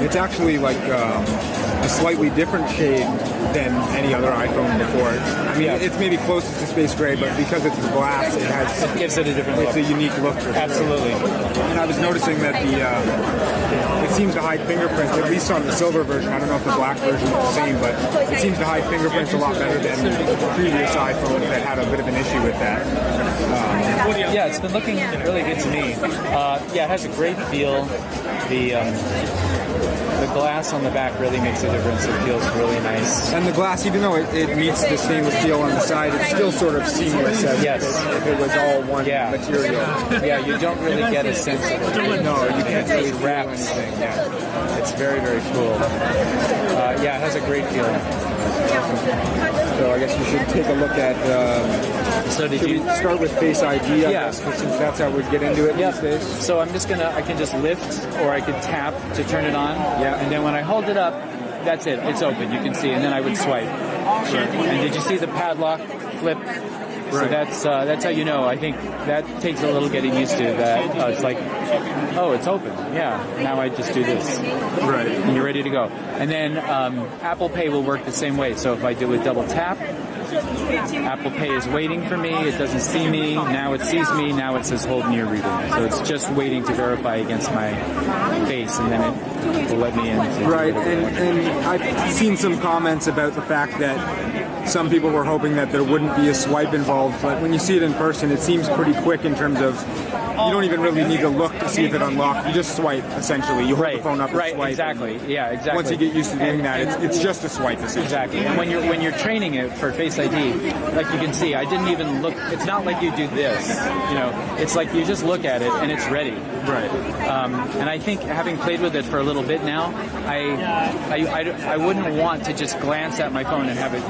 It's actually like a slightly different shade than any other iPhone before. I mean, it's maybe closest to space gray, but because it's glass, it gives it a different look. It's a unique look. Absolutely. And I was noticing that it seems to hide fingerprints, at least on the silver version. I don't know if the black version is the same, but it seems to hide fingerprints a lot better than the previous iPhone that had a bit of an issue with that. Yeah, it's been looking really good to me. Yeah, it has a great feel. The glass on the back really makes a difference. It feels really nice. And the glass, even though it meets the stainless steel on the side, it's still sort of seamless as if it was all one material. Yeah, you don't really get a sense of it. No, you can't really wrap anything. Yeah. It's very, very cool. Yeah, it has a great feeling. So I guess we should take a look at. So did you start with Face ID? I guess, since that's how we get into it these days. So I can just lift, or I could tap to turn it on. Yeah. And then when I hold it up, that's it. It's open. You can see, and then I would swipe. Sure. And did you see the padlock flip? Right. So that's how you know. I think that takes a little getting used to. That it's like, oh, it's open. Yeah. Now I just do this. Right. And you're ready to go. And then Apple Pay will work the same way. So if I do a double tap, Apple Pay is waiting for me. It doesn't see me. Now it sees me. Now it says hold near reader. So it's just waiting to verify against my face, and then it will let me in. Right. And I've seen some comments about the fact that some people were hoping that there wouldn't be a swipe involved, but when you see it in person, it seems pretty quick in terms of you don't even really need to look to see if it unlocks. You just swipe, essentially. You hold the phone up and swipe. Exactly. Yeah, exactly. Once you get used to doing that, it's just a swipe, essentially. Exactly. And when you're training it for Face ID, like you can see, I didn't even look. It's not like you do this. You know, it's like you just look at it and it's ready. Right. And I think having played with it for a little bit now, I wouldn't want to just glance at my phone and have it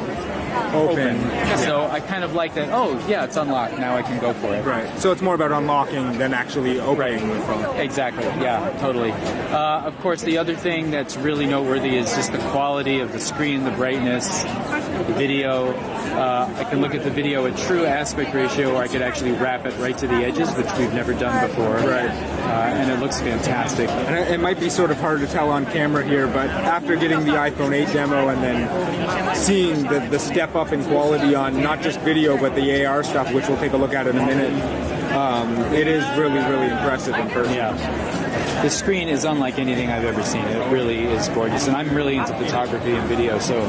open. So I kind of like that. Oh, yeah, it's unlocked. Now I can go for it. Right. So it's more about unlocking than actually opening the phone. Exactly. Yeah, totally. Of course, the other thing that's really noteworthy is just the quality of the screen, the brightness, the video. I can look at the video at true aspect ratio, or I could actually wrap it right to the edges, which we've never done before. Right. And it looks fantastic. And it might be sort of hard to tell on camera here, but after getting the iPhone 8 demo and then seeing the step up in quality on not just video but the AR stuff, which we'll take a look at in a minute, it is really, really impressive in person. Yeah. The screen is unlike anything I've ever seen. It really is gorgeous, and I'm really into photography and video. So,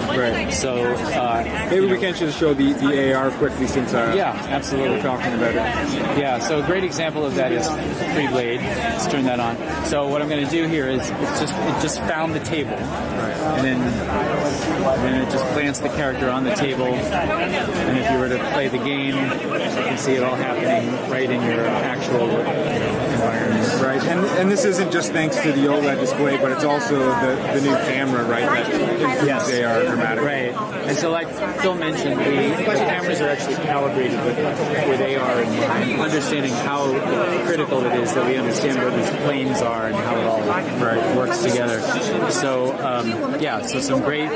maybe we can just show the AR quickly, since absolutely, we're talking about it. Yeah. So a great example of that is Free Blade. Let's turn that on. So what I'm going to do here is it just found the table, and then it just plants the character on the table. And if you were to play the game, you can see it all happening right in your actual environment. Right, and this isn't just thanks to the OLED display, but it's also the new camera, right? That improves AR dramatically. Right, and so like Phil mentioned, the cameras are actually calibrated with AR in mind, understanding how critical it is that we understand where these planes are and how it all works together. So so some great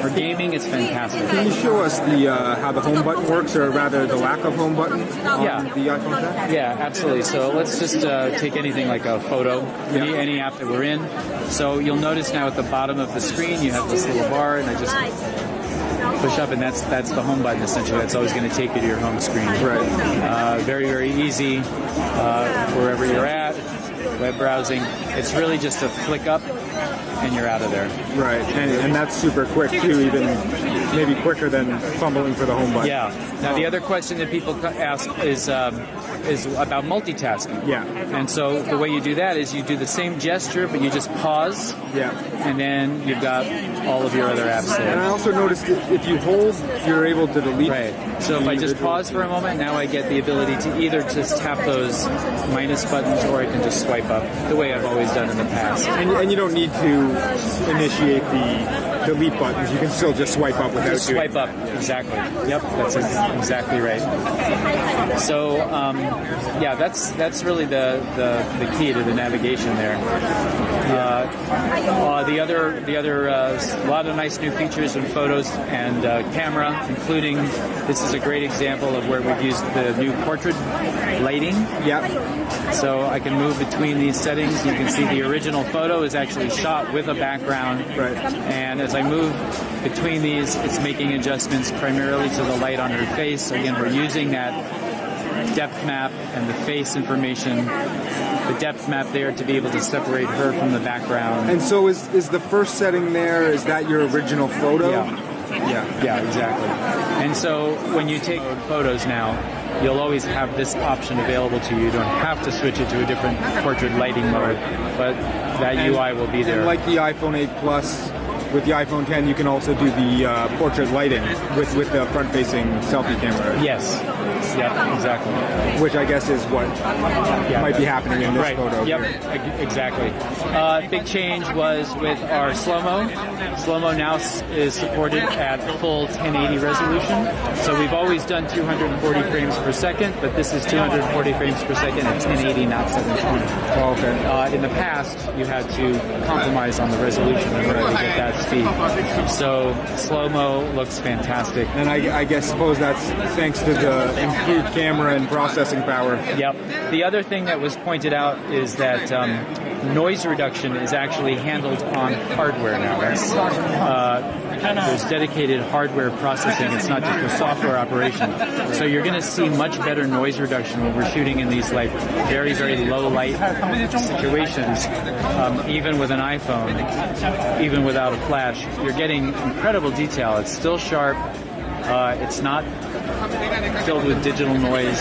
for gaming. It's fantastic. Can you show us how the home button works, or rather the lack of home button on the iPhone 10? Yeah, absolutely. So let's just take anything like a photo, any app that we're in. So you'll notice now at the bottom of the screen you have this little bar, and I just push up, and that's the home button essentially. That's always going to take you to your home screen. Right. Very, very easy wherever you're at. Web browsing. It's really just a flick up, and you're out of there. Right, and that's super quick too, even maybe quicker than fumbling for the home button. Yeah. Now the other question that people ask is about multitasking. Yeah. And so the way you do that is you do the same gesture, but you just pause. Yeah. And then you've got all of your other apps there. And I also noticed that if you hold, you're able to delete. Right. So if I just pause for a moment, now I get the ability to either just tap those minus buttons, or I can just swipe up the way I've always done in the past. And you don't need to initiate the delete buttons. You can still just swipe up without just swipe up. Exactly. Yep. That's exactly right. So that's really the key to the navigation there. A lot of nice new features in photos and camera, including this is a great example of where we've used the new portrait lighting. Yeah. So I can move between these settings. You can see the original photo is actually shot with a background. Right. And as I move between these, it's making adjustments primarily to the light on her face. Again, we're using that depth map and the face information, the depth map there to be able to separate her from the background. And so is the first setting there, is that your original photo? Yeah, exactly. And so when you take photos now, you'll always have this option available to you. You don't have to switch it to a different portrait lighting mode, but that UI will be there. And like the iPhone 8 Plus, with the iPhone 10, you can also do the portrait lighting with the front-facing selfie camera. Yes. Yeah, exactly. Which I guess is what might be happening in this photo. Yep, exactly. Big change was with our slow-mo. Slow-mo now is supported at full 1080 resolution. So we've always done 240 frames per second, but this is 240 frames per second at 1080, not 720. Oh, okay. In the past, you had to compromise on the resolution in order to get that speed. So slow-mo looks fantastic. And I suppose that's thanks to the improved camera and processing power. Yep. The other thing that was pointed out is that noise reduction is actually handled on hardware now. There's dedicated hardware processing. It's not just a software operation. So you're going to see much better noise reduction when we're shooting in these like very, very low light situations. Even with an iPhone, even without a flash, you're getting incredible detail. It's still sharp. It's not filled with digital noise.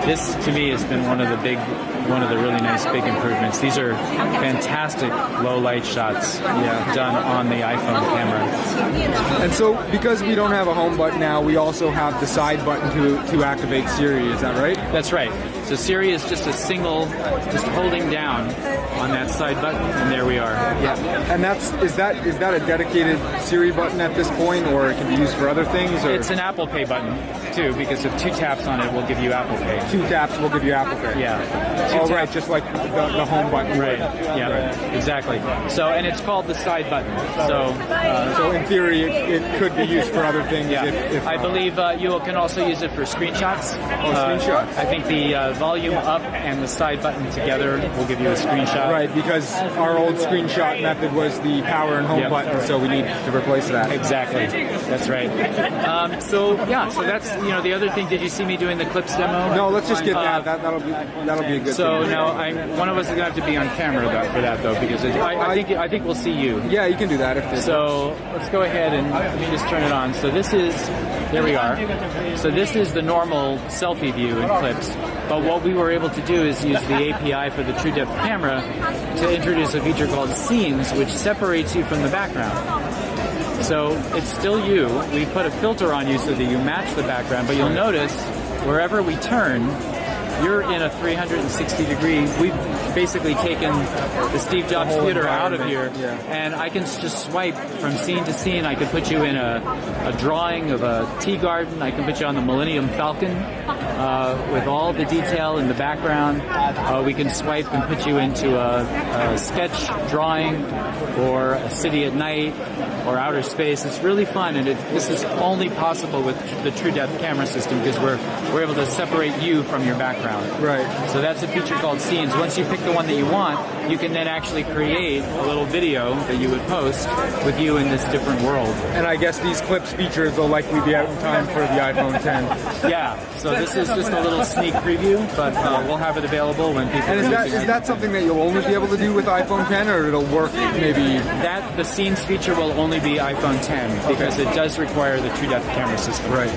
This, to me, has been one of the really nice big improvements. These are fantastic low light shots done on the iPhone camera. And so, because we don't have a home button now, we also have the side button to activate Siri. Is that right? That's right. So Siri is just just holding down on that side button, and there we are. Yeah. And is that a dedicated Siri button at this point, or it can be used for other things? Or? It's an Apple Pay button too, because if 2 taps on it will give you Apple Pay. 2 taps will give you Apple Pay. Yeah. Oh, right, just like the home button. Right. Yeah. Right. Exactly. So, and it's called the side button. So in theory, it could be used for other things. Yeah. If I believe you can also use it for screenshots. Screenshots. I think the volume up and the side button together will give you a screenshot. Right, because our old screenshot method was the power and home button, so we need to replace that. Exactly. That's right. So that's the other thing. Did you see me doing the clips demo? No, let's just get that. That'll be a good thing. So now one of us is going to have to be on camera for that though, because I think we'll see you. Yeah, you can do that. So let's go ahead and let me just turn it on. So there we are. So this is the normal selfie view in clips. But what we were able to do is use the API for the True Depth camera to introduce a feature called Scenes, which separates you from the background. So it's still you. We put a filter on you so that you match the background, but you'll notice wherever we turn, you're in a 360 degree. We've basically taken the Steve Jobs Theater out of here, and I can just swipe from scene to scene. I can put you in a drawing of a tea garden. I can put you on the Millennium Falcon with all the detail in the background. We can swipe and put you into a sketch drawing or a city at night or outer space. It's really fun, and this is only possible with the True Depth camera system because we're able to separate you from your background. Right. So that's a feature called Scenes. Once you pick the one that you want, you can then actually create a little video that you would post with you in this different world. And I guess these clips features will likely be out in time for the iPhone 10. Yeah. So this is just a little sneak preview, but we'll have it available when people. And is that something that you'll only be able to do with iPhone 10, or it'll work maybe? The Scenes feature will only be iPhone 10 because it does require the True Depth camera system. Right.